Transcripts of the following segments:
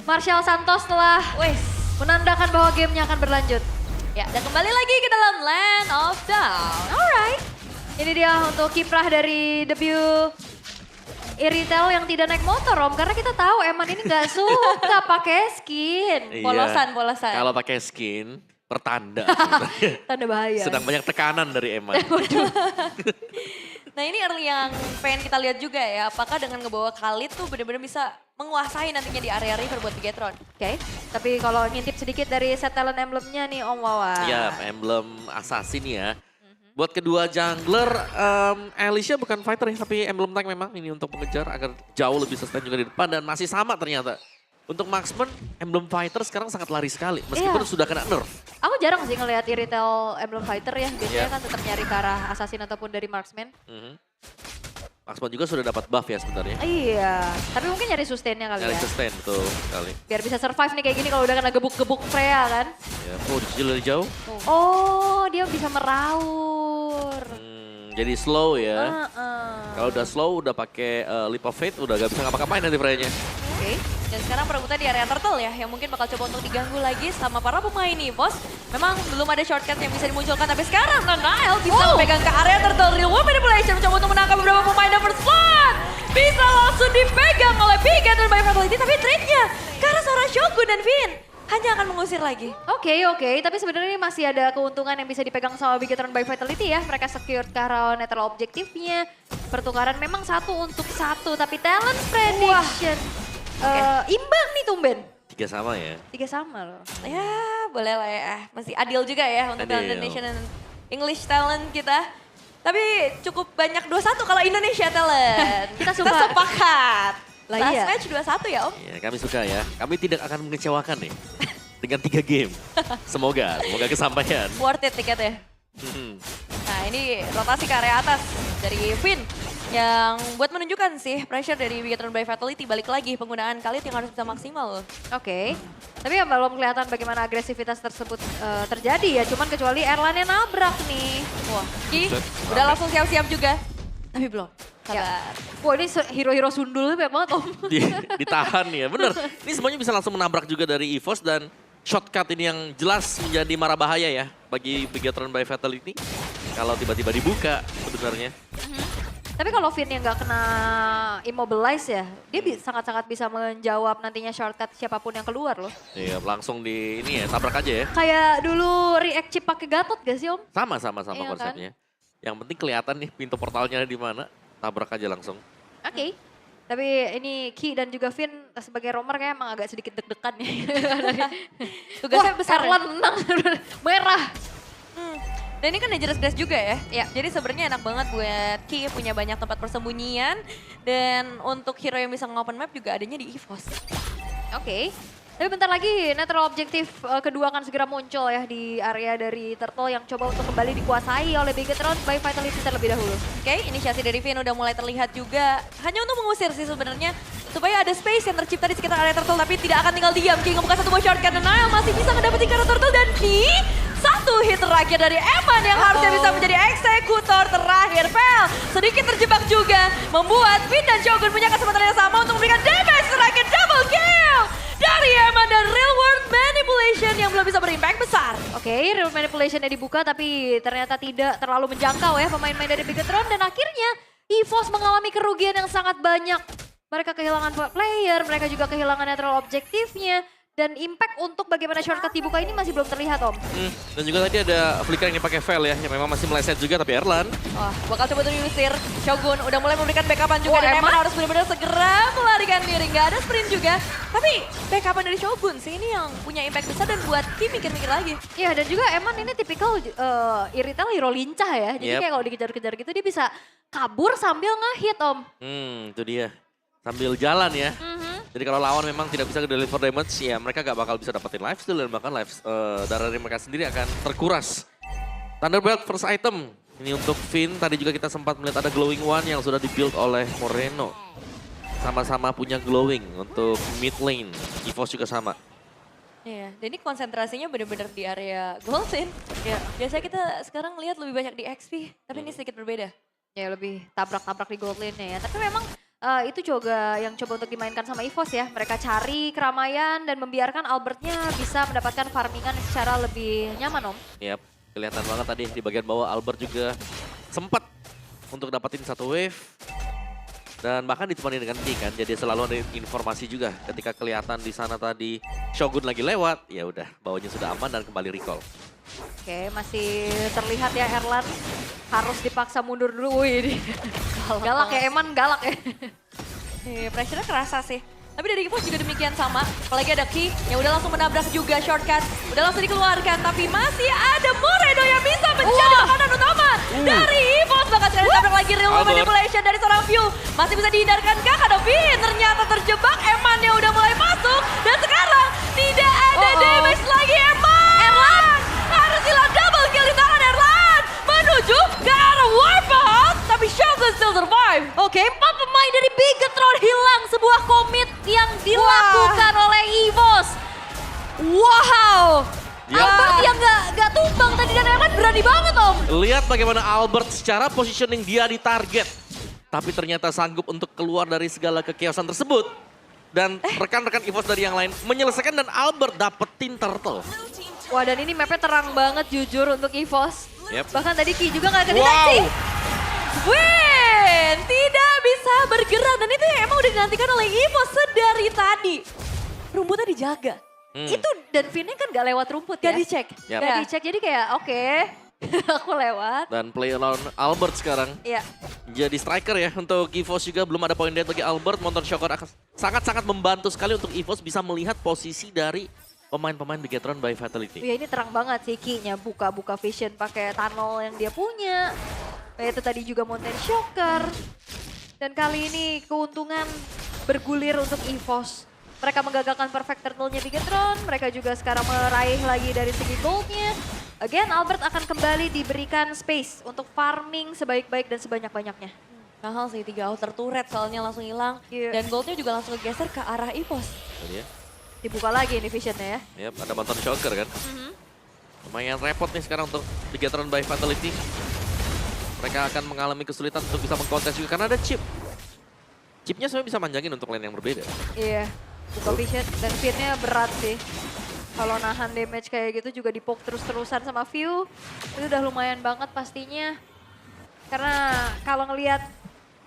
Marshall Santos telah menandakan bahwa gamenya akan berlanjut. Ya, dan kembali lagi ke dalam Land of Down. Alright. Ini dia untuk kiprah dari debut Iritel yang tidak naik motor, Om. Karena kita tahu Eman ini nggak suka pakai skin. Iya. Polosan. Kalau pakai skin, pertanda sebenarnya. Tanda bahaya. Sedang banyak tekanan dari Eman. Nah ini early yang pengen kita lihat juga ya, apakah dengan ngebawa Khalid tuh benar-benar bisa menguasai nantinya di area river buat Bigetron. Oke, tapi kalau ngintip sedikit dari set talent emblemnya nih Om Wawan. Ya, emblem assassin ya. Buat kedua jungler, Alicia bukan fighter ya, tapi emblem tank memang ini untuk mengejar agar jauh lebih sustain juga di depan dan masih sama ternyata. Untuk marksman, emblem fighter sekarang sangat lari sekali meskipun sudah kena nerf. Aku jarang sih ngelihat Iritel emblem fighter ya, biasanya Iya. kan tetap nyari ke arah assassin ataupun dari marksman. Marksman juga sudah dapat buff ya sebenarnya. Iya, tapi mungkin nyari sustainnya kali Nyari ya. sustain betul sekali. Biar bisa survive nih kayak gini kalau udah kena gebuk-gebuk Freya kan. Ya, dicicil dari jauh. Oh, dia bisa meraur. Jadi slow ya. Heeh. Kalau udah slow, udah pakai leap of faith, udah gak bisa ngapa-ngapain nanti Freya-nya. Oke. Dan sekarang perebutan di area turtle ya, yang mungkin bakal coba untuk diganggu lagi sama para pemain EVOS. Memang belum ada shortcut yang bisa dimunculkan, tapi sekarang Nile bisa memegang ke area turtle. Real World Manipulation mencoba untuk menangkap beberapa pemain dan first blood. Bisa langsung dipegang oleh Bigetron by Fatality, tapi trade-nya ke arah seorang Shogun dan Finn hanya akan mengusir lagi. Oke, tapi sebenarnya ini masih ada keuntungan yang bisa dipegang sama Bigetron by Fatality ya. Mereka secured ke arah netral objektifnya. Pertukaran memang 1 untuk 1, tapi talent prediction. Imbang nih tumben. 3 sama ya. 3 sama loh. Ya boleh lah ya, masih adil juga ya untuk Adil. Indonesian dan English talent kita. Tapi cukup banyak 2-1 kalau Indonesia talent. Kita suka. Kita sepakat. Lah Last iya. match 2-1 ya Om. Ya, kami suka ya. Kami tidak akan mengecewakan nih. Dengan 3 game. Semoga kesampaian. Worth it tiketnya. Hmm. Nah ini rotasi ke area atas dari Finn. Yang buat menunjukkan sih pressure dari Bigetron by Fatality balik lagi penggunaan Khalid yang harus bisa maksimal. Oke. Tapi ya belum kelihatan bagaimana agresivitas tersebut terjadi ya. Cuman kecuali Erlan yang nabrak nih. Wah, Ki Buset, udah rame. langsung siap-siap juga. Tapi belum. Ya. Sabar. Wah ini hero-hero sundul banyak banget Om. Ditahan ya, bener. Ini semuanya bisa langsung menabrak juga dari EVOS dan shortcut ini yang jelas menjadi mara bahaya ya bagi Bigetron by Fatality. Kalau tiba-tiba dibuka sebenarnya. Tapi kalau Finn yang nggak kena immobilize ya, dia sangat-sangat bisa menjawab nantinya shortcut siapapun yang keluar loh. Iya, langsung di ini ya, tabrak aja ya. Kayak dulu react chip pakai Gatot gak sih Om? Sama Iya kan? konsepnya. Yang penting kelihatan nih pintu portalnya di mana, tabrak aja langsung. Oke. Tapi ini Ki dan juga Finn sebagai roamer kayak emang agak sedikit deg-degan ya. Tugasnya besar. Erlan menang, merah. Dan ini kan dangerous grass juga ya. Ya. Jadi sebenarnya enak banget buat Ki punya banyak tempat persembunyian. Dan untuk hero yang bisa nge-open map juga adanya di EVOS. Oke. Tapi bentar lagi netral objektif kedua akan segera muncul ya di area dari Turtle yang coba untuk kembali dikuasai oleh Bigetron by Vitality terlebih dahulu. Oke, inisiasi dari Finn udah mulai terlihat juga. Hanya untuk mengusir sih sebenarnya. Supaya ada space yang tercipta di sekitar area Turtle. Tapi tidak akan tinggal diam. Ki ngebuka satu buah shortcut dan Nile masih bisa ngedapetin ke arah Turtle. Dan di satu hit terakhir dari Eman yang harusnya bisa menjadi eksekutor terakhir. Fel sedikit terjebak juga. Membuat Finn dan Shogun punya kesempatan yang sama untuk memberikan damage terakhir. Double kill dari Eman dan Real World Manipulation yang belum bisa berimpact besar. Oke, real manipulationnya dibuka tapi ternyata tidak terlalu menjangkau ya pemain-pemain dari Bigetron. Dan akhirnya EVOS mengalami kerugian yang sangat banyak. Mereka kehilangan player, mereka juga kehilangan netral objektifnya. Dan impact untuk bagaimana shortcut dibuka ini masih belum terlihat Om. Dan juga tadi ada flicker yang dipakai Vel ya, yang memang masih meleset juga tapi Erlan. Wah, bakal coba tuh diusir. Shogun udah mulai memberikan backupan juga. Dan Eman harus benar-benar segera melarikan diri. Nggak ada sprint juga. Tapi backupan dari Shogun sih ini yang punya impact besar dan buat Ki mikir-mikir lagi. Iya dan juga Eman ini tipikal Iritel hero lincah ya. Jadi Yep. kayak kalau dikejar-kejar gitu dia bisa kabur sambil ngehit Om. Itu dia. Sambil jalan ya. Jadi kalau lawan memang tidak bisa deliver damage, ya mereka gak bakal bisa dapetin lifesteal dan bahkan darah dari mereka sendiri akan terkuras. Thunderbird first item. Ini untuk Finn, tadi juga kita sempat melihat ada glowing one yang sudah dibuild oleh Moreno. Sama-sama punya glowing untuk mid lane. EVOS juga sama. Iya, dan ini konsentrasinya benar-benar di area gold lane. Ya, biasanya kita sekarang lihat lebih banyak di XP, tapi ini sedikit berbeda. Ya lebih tabrak-tabrak di gold lane-nya ya. Tapi memang itu juga yang coba untuk dimainkan sama EVOS ya. Mereka cari keramaian dan membiarkan Albertnya bisa mendapatkan farmingan secara lebih nyaman, Om. Yap, kelihatan banget tadi di bagian bawah Albert juga sempat untuk dapetin satu wave. Dan bahkan ditemani dengan Ki kan, jadi selalu ada informasi juga ketika kelihatan di sana tadi Shogun lagi lewat, ya udah bawahnya sudah aman dan kembali recall. Oke, masih terlihat ya Erlan harus dipaksa mundur dulu. Wih, galak ya, Eman galak ya. Pressure-nya kerasa sih. Tapi dari EVOS juga demikian sama. Apalagi ada Ki yang udah langsung menabrak juga shortcut. Udah langsung dikeluarkan. Tapi masih ada Moreno yang bisa menjadi makanan utama dari EVOS. Bahkan sekali ditabrak lagi real Albert. manipulation dari seorang View. Masih bisa dihindarkan kah? Tapi ternyata terjebak. Eman yang udah mulai masuk. Dan sekarang tidak ada damage lagi Eman. Erlan harus hilang double kill di tangan Erlan. Menuju ke arah Warpath. Tapi Shogun still survive. Oke, 4 pemain dari Bigetron hilang, sebuah komit yang dilakukan oleh EVOS. Wow. Ya. Albert yang gak tumbang tadi dan Erlan berani banget, Om. Lihat bagaimana Albert secara positioning dia di target. Tapi ternyata sanggup untuk keluar dari segala kekeosan tersebut. Dan rekan-rekan EVOS dari yang lain menyelesaikan dan Albert dapetin turtle. Wah, dan ini mapnya terang banget jujur untuk EVOS. Yep. Bahkan tadi Ki juga gak kedeteksi. Win, tidak bisa bergerak dan itu yang emang udah dinantikan oleh EVOS sedari tadi. Rumputnya dijaga. Itu dan Vinnya kan gak lewat rumput Gak ya. dicek. Yap. Gak dicek, jadi kayak oke, aku lewat. Dan play alone Albert sekarang Iya. jadi striker ya untuk EVOS juga belum ada point dead bagi Albert. Monton Shocker akan sangat-sangat membantu sekali untuk EVOS bisa melihat posisi dari pemain-pemain Bigetron by Fatality. Ya ini terang banget sih Ki-nya buka vision pakai tunnel yang dia punya. Kayak itu tadi juga Mountain Shocker. Dan kali ini keuntungan bergulir untuk EVOS. Mereka menggagalkan perfect turtle-nya Bigetron. Mereka juga sekarang meraih lagi dari segi gold-nya. Again, Albert akan kembali diberikan space untuk farming sebaik-baik dan sebanyak-banyaknya. Mahal sih 3 outer turret soalnya langsung hilang. Iya. Dan goldnya juga langsung geser ke arah EVOS. Ini ya. Dibuka lagi ini visionnya ya. Yap, ada Monton Shocker kan. Lumayan repot nih sekarang untuk Bigetron by Fatality. Mereka akan mengalami kesulitan untuk bisa mengkontes juga karena ada chip. Chipnya sebenarnya bisa manjangin untuk lane yang berbeda. Iya, buka vision dan fitnya berat sih. Kalau nahan damage kayak gitu juga dipoke terus-terusan sama View. Itu udah lumayan banget pastinya. Karena kalau ngelihat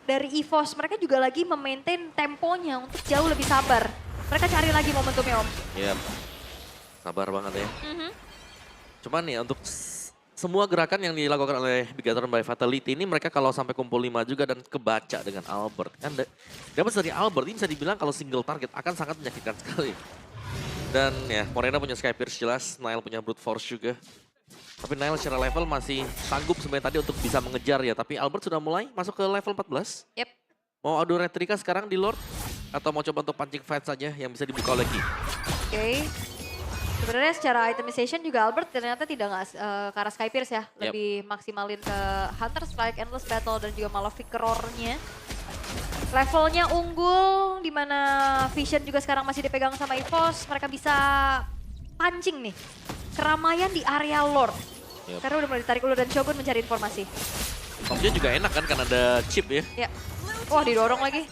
dari EVOS, mereka juga lagi memaintain temponya untuk jauh lebih sabar. Mereka cari lagi momentumnya, Om. Yap, sabar banget ya. Cuman ya untuk semua gerakan yang dilakukan oleh Bigetron by Fatality ini mereka kalau sampai kumpul 5 juga dan kebaca dengan Albert. Kan dapat dari Albert ini bisa dibilang kalau single target akan sangat menyakitkan sekali. Dan ya Morena punya Sky Pierce jelas, Nile punya Brute Force juga. Tapi Nile secara level masih sanggup sebenarnya tadi untuk bisa mengejar ya. Tapi Albert sudah mulai masuk ke level 14. Yep. Mau adu retrika sekarang di Lord? Atau mau coba untuk pancing fight saja yang bisa dibuka oleh Ki? Oke. Sebenarnya secara itemization juga Albert ternyata tidak ke arah Sky Pierce ya. Yep. Lebih maksimalin ke Hunter Strike, Endless Battle dan juga Malefic Roar-nya. Levelnya unggul, di mana Vision juga sekarang masih dipegang sama EVOS. Mereka bisa pancing nih keramaian di area Lord. Yep. Karena udah mulai ditarik dulu dan Shogun mencari informasi. Topnya juga enak kan karena ada chip ya. Ya. Wah, didorong lagi.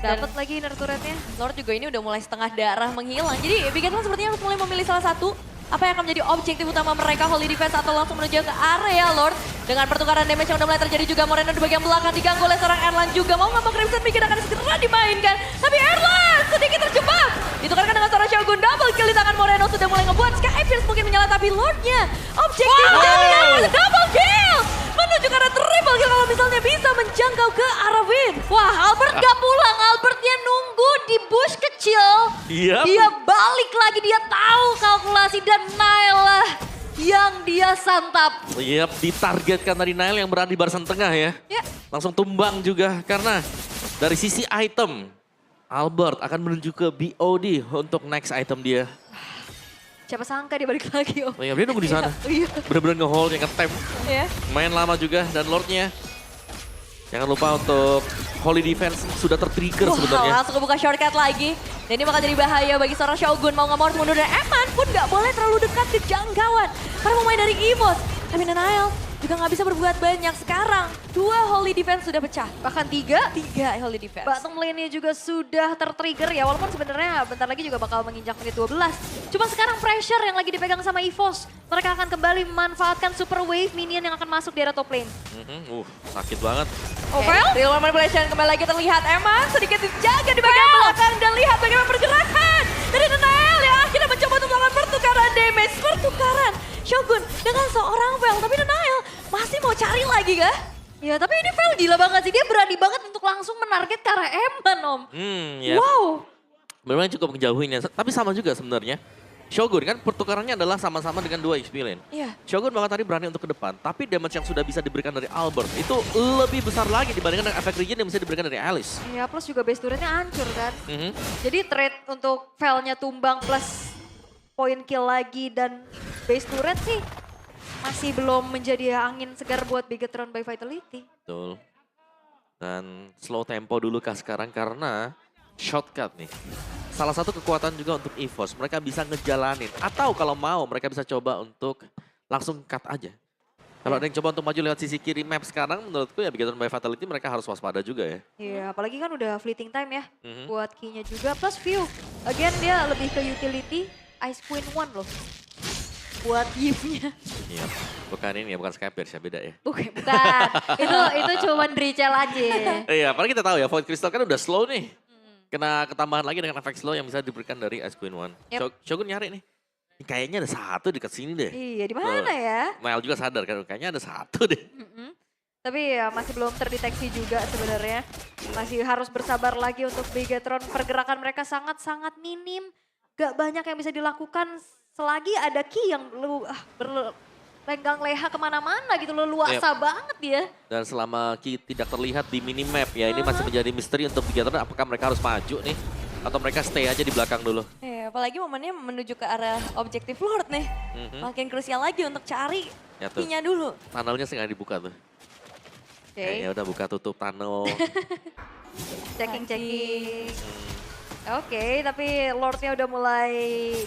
Dapat lagi inner turretnya. Lord juga ini udah mulai setengah darah menghilang. Jadi Bigetron sepertinya harus mulai memilih salah satu. Apa yang akan menjadi objektif utama mereka, Holy Defense atau langsung menuju ke area Lord. Dengan pertukaran damage yang udah mulai terjadi juga, Moreno di bagian belakang diganggu oleh seorang Erlan juga. Mau nggak mau Crimson Mikir akan segera dimainkan. Tapi Erlan sedikit terjebak. Ditukarkan dengan seorang Shogun, double kill di tangan Moreno. Sudah mulai ngebuat Sky Pierce mungkin menyala, tapi Lordnya objektifnya double kill. Menuju ke arah triple kill kalau misalnya bisa menjangkau ke arah Win. Wah, Albert gak pulang. Albertnya nunggu di bush kecil. Yap. Dia balik lagi, dia tahu kalkulasi dan Nile lah yang dia santap. Yap, ditargetkan tadi Nile yang berada di barisan tengah ya. Ya. Langsung tumbang juga karena dari sisi item, Albert akan menuju ke BOD untuk next item dia. Siapa sangka dia balik lagi, Om. Oh iya, dia nunggu di sana. Iya. Bener-bener nge-hold, nge-tap. Ya. Main lama juga dan Lordnya. Jangan lupa untuk Holy Defense sudah tertrigger Wah, sebenarnya. langsung kebuka shortcut lagi. Dan ini bakal jadi bahaya bagi seorang Shogun. Mau nggak mau harus mundur dan Eman pun nggak boleh terlalu dekat ke jangkauan. Karena pemain dari EVOS. Tapi Nile juga nggak bisa berbuat banyak. Sekarang 2 Holy Defense sudah pecah. Bahkan 3. 3 Holy Defense. Bottom lane-nya juga sudah tertrigger ya, walaupun sebenarnya bentar lagi juga bakal menginjak menit 12. Cuma sekarang pressure yang lagi dipegang sama EVOS. Mereka akan kembali memanfaatkan super wave minion yang akan masuk di area top lane. Sakit banget. Ovel? Real One Manipulation kembali lagi terlihat. Emang sedikit dijaga di bagian belakang dan lihat bagaimana pergerakan dari Nanael yang akhirnya mencoba untuk melakukan pertukaran damage. Pertukaran Shogun dengan seorang Vel, tapi Nanael masih mau cari lagi kah? Ya tapi ini Vel gila banget sih, dia berani banget untuk langsung menarget ke arah Eman Om. Ya. Wow. Memang cukup menjauhinya, tapi sama juga sebenarnya. Shogun kan pertukarannya adalah sama-sama dengan 2 XP lane. Iya. Shogun bahkan tadi berani untuk ke depan, tapi damage yang sudah bisa diberikan dari Albert itu lebih besar lagi dibandingkan dengan efek regen yang bisa diberikan dari Alice. Ya plus juga base turretnya hancur kan. Mhm. Jadi trade untuk Vel-nya tumbang plus point kill lagi dan base turret sih masih belum menjadi angin segar buat Bigetron by Vitality. Betul. Dan slow tempo dulu kah sekarang karena shortcut nih. Salah satu kekuatan juga untuk EVOS, mereka bisa ngejalanin. Atau kalau mau mereka bisa coba untuk langsung cut aja. Kalau ada yang coba untuk maju lewat sisi kiri map sekarang, menurutku ya Bigetron by Vitality mereka harus waspada juga ya. Iya, apalagi kan udah fleeting time ya Mhm. buat key-nya juga. Plus view, again dia lebih ke utility Ice Queen 1 loh. Buat Yves-nya. Iya, bukan ini ya, bukan Skypers ya, beda ya. Bukan. itu cuman Rachel aja. Iya, apalagi kita tahu ya, Void Crystal kan udah slow nih. Kena ketambahan lagi dengan efek slow yang bisa diberikan dari Ice Queen 1. Yep. Shogun nyari nih. Kayaknya ada satu dekat sini deh. Iya, di mana ya? Nael juga sadar kan, kayaknya ada satu deh. Tapi ya masih belum terdeteksi juga sebenarnya. Masih harus bersabar lagi untuk Bigetron. Pergerakan mereka sangat-sangat minim. Gak banyak yang bisa dilakukan selagi ada Ki yang berlenggang leha kemana-mana gitu loh. Luasa banget dia. Dan selama Ki tidak terlihat di minimap ya, ini masih menjadi misteri untuk Bigetron. Apakah mereka harus maju nih? Atau mereka stay aja di belakang dulu? Apalagi momennya menuju ke arah objektif Lord nih. Makin krusial lagi untuk cari Ya tuh. key-nya dulu. Tunnelnya sih nggak dibuka tuh. Oke, Ya udah buka tutup tunnel. checking. Oke, tapi Lordnya udah mulai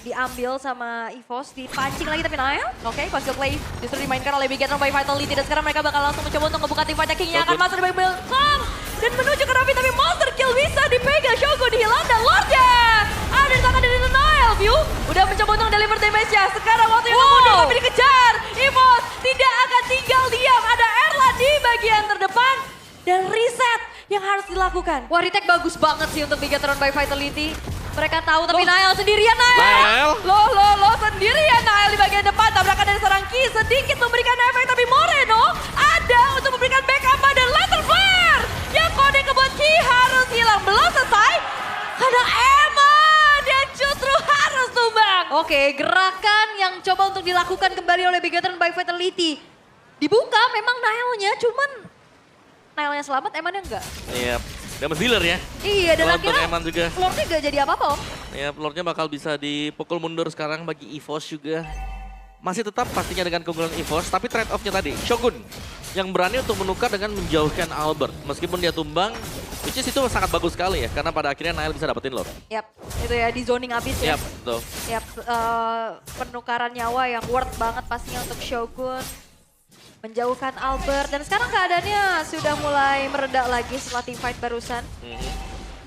diambil sama EVOS, dipancing lagi tapi Nael. Oke, Conceal Play justru dimainkan oleh Bigetron by Vitality dan sekarang mereka bakal langsung mencoba untuk ngebuka tim fight King-nya akan masuk di bagian belakang dan menuju ke Rafi tapi monster kill bisa dipegang. Shogun dihilang dan Lordnya ada di tangan dari Nael. View udah mencoba untuk deliver damage-nya. Sekarang waktu yang mundur tapi dikejar. EVOS tidak akan tinggal diam. Ada Erla di bagian terdepan dan reset yang harus dilakukan. Wah, retake bagus banget sih untuk Bigetron by Vitality. Mereka tahu tapi Nael sendirian Nael. Lo sendirian Nael di bagian depan. Tabrakan dari seorang Ki sedikit memberikan efek tapi Moreno ada untuk memberikan backup dan laser flare. Yang kode kebuat Ki harus hilang. Belum selesai. Ada Eman yang justru harus tumbang. Oke, gerakan yang coba untuk dilakukan kembali oleh Bigetron by Vitality. Dibuka memang Naelnya, cuman Naelnya selamat, Emannya enggak. Iya, damage dealer ya. Iya, dan Kalau untuk akhirnya Eman juga. Lordnya gak jadi apa-apa Om. Ya, Lordnya bakal bisa dipukul mundur sekarang bagi EVOS juga. Masih tetap pastinya dengan keunggulan EVOS, tapi trade off-nya tadi, Shogun yang berani untuk menukar dengan menjauhkan Albert. Meskipun dia tumbang, which is itu sangat bagus sekali ya, karena pada akhirnya Nael bisa dapetin Lord. Yap, itu ya di zoning abis ya. Yap, betul. Yap, penukaran nyawa yang worth banget pastinya untuk Shogun. Menjauhkan Albert, dan sekarang keadaannya sudah mulai mereda lagi setelah team fight barusan.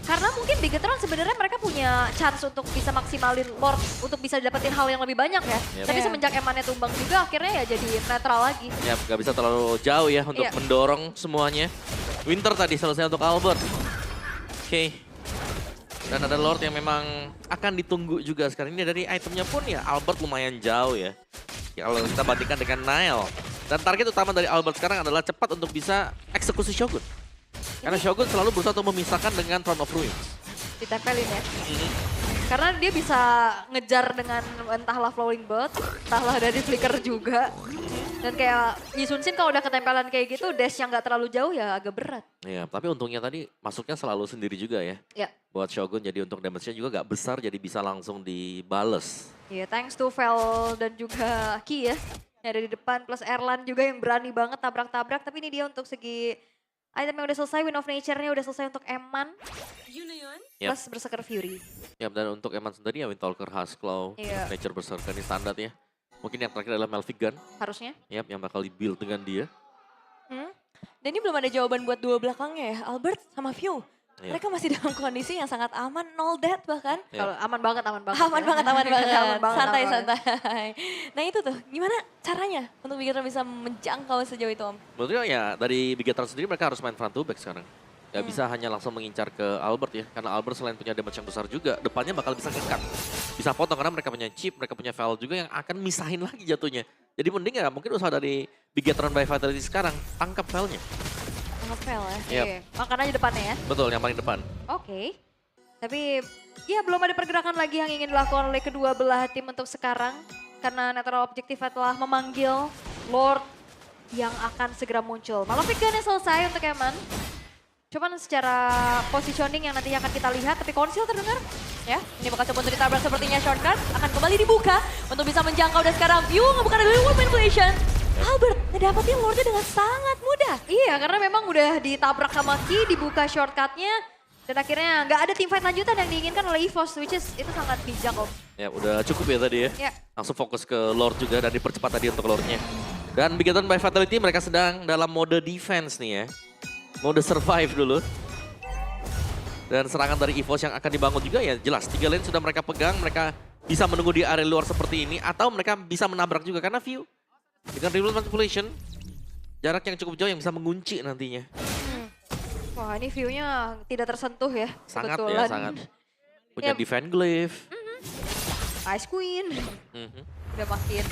Karena mungkin Bigetron sebenarnya mereka punya chance untuk bisa maksimalin Lord untuk bisa dapetin hal yang lebih banyak ya. Yep. Tapi semenjak Emannya tumbang juga akhirnya ya jadi netral lagi. Ya, gak bisa terlalu jauh ya untuk Iya. mendorong semuanya. Winter tadi selesai untuk Albert. Oke. Dan ada Lord yang memang akan ditunggu juga sekarang. Ini dari itemnya pun ya Albert lumayan jauh ya. Kalau kita bandingkan dengan Nael. Dan target utama dari Albert sekarang adalah cepat untuk bisa eksekusi Shogun. Karena Shogun selalu berusaha untuk memisahkan dengan Throne of Ruins. Ditempelin ya. Karena dia bisa ngejar dengan entahlah Flowing Bird, entahlah dari Flicker juga. Dan kayak Yi Sun Shin kalau udah ketempelan kayak gitu, dash yang gak terlalu jauh ya agak berat. Iya, tapi untungnya tadi masuknya selalu sendiri juga ya. Ya. Buat Shogun jadi untuk damage-nya juga gak besar jadi bisa langsung dibales. Iya, thanks to Vel dan juga Ki ya. Yang ada di depan, plus Erlan juga yang berani banget tabrak-tabrak. Tapi ini dia untuk segi item yang udah selesai, Wind of Nature-nya udah selesai untuk Eman. Yep. Plus Berserker Fury. Ya, dan untuk Eman sendiri ya Windtalker, Huskclaw, Iya. Nature Berserker ini standar ya. Mungkin yang terakhir adalah Melvigan, Harusnya. yap, yang bakal di-build dengan dia. Dan ini belum ada jawaban buat dua belakangnya ya, Albert sama View. Iya. Mereka masih dalam kondisi yang sangat aman, 0 death bahkan. Iya. Kalau aman banget, aman banget. Aman ya. banget, aman banget. Aman banget, Santai, aman banget. santai. Nah itu tuh, gimana caranya untuk Bigetron bisa menjangkau sejauh itu Om? Menurutnya ya dari Bigetron sendiri mereka harus main front to back sekarang. Gak bisa hanya langsung mengincar ke Albert ya. Karena Albert selain punya damage yang besar juga, depannya bakal bisa nge-cut. Bisa potong karena mereka punya chip, mereka punya Val juga yang akan misahin lagi jatuhnya. Jadi mending ya mungkin usaha dari Bigetron by Vitality sekarang, tangkap Valnya. Ngepel ya. Yap. Iya, makan aja depannya ya. Betul, yang paling depan. Oke. Tapi ya belum ada pergerakan lagi yang ingin dilakukan oleh kedua belah tim untuk sekarang. Karena Natural Objective telah memanggil Lord yang akan segera muncul. Malefic Gun-nya selesai untuk Eman. Cuman secara positioning yang nantinya akan kita lihat, tapi konsil terdengar. Ya, ini bakal coba untuk ditabrak sepertinya shortcut. Akan kembali dibuka untuk bisa menjangkau dan sekarang View ngebuka dari Wood Manipulation. Albert ngedapetin Lordnya dengan sangat mudah. Iya, karena memang udah ditabrak sama Ki, dibuka shortcutnya. Dan akhirnya nggak ada teamfight lanjutan yang diinginkan oleh EVOS, which is itu sangat bijak Om. Ya udah cukup ya tadi ya. Ya. Langsung fokus ke Lord juga dan dipercepat tadi untuk Lordnya. Dan Bigetron by Vitality mereka sedang dalam mode defense nih ya. Mode survive dulu. Dan serangan dari EVOS yang akan dibangun juga ya jelas. 3 lane sudah mereka pegang, mereka bisa menunggu di area luar seperti ini. Atau mereka bisa menabrak juga karena View. Dengan remote manipulation, jarak yang cukup jauh yang bisa mengunci nantinya. Wah ini view-nya tidak tersentuh ya. Sangat kebetulan. ya, sangat. Punya Ya. Defend Glyph. Ice Queen. Mhm. Udah makin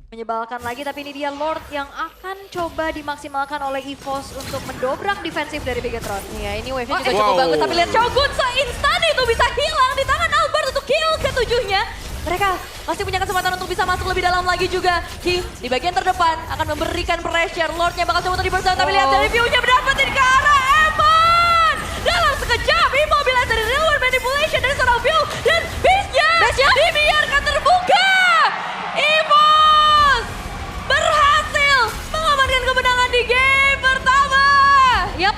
menyebalkan lagi, tapi ini dia Lord yang akan coba dimaksimalkan oleh EVOS untuk mendobrak defensif dari Bigetron. Iya, ini wave-nya Oh, juga wow. cukup bagus. Tapi lihat Shogun seinstan itu bisa hilang di tangan Albert untuk kill ke-7-nya. Mereka masih punya kesempatan untuk bisa masuk lebih dalam lagi juga. Ki di bagian terdepan akan memberikan pressure. Lordnya bakal coba untuk dibersama. Tapi lihat dari view-nya berdapatin ke arah Evan. Dalam sekejap, immobilize dari Real World Manipulation dari seorang view. Dan Beast-nya dibiarkan terbuka. EVOS berhasil mengamankan kemenangan di game pertama. Yap,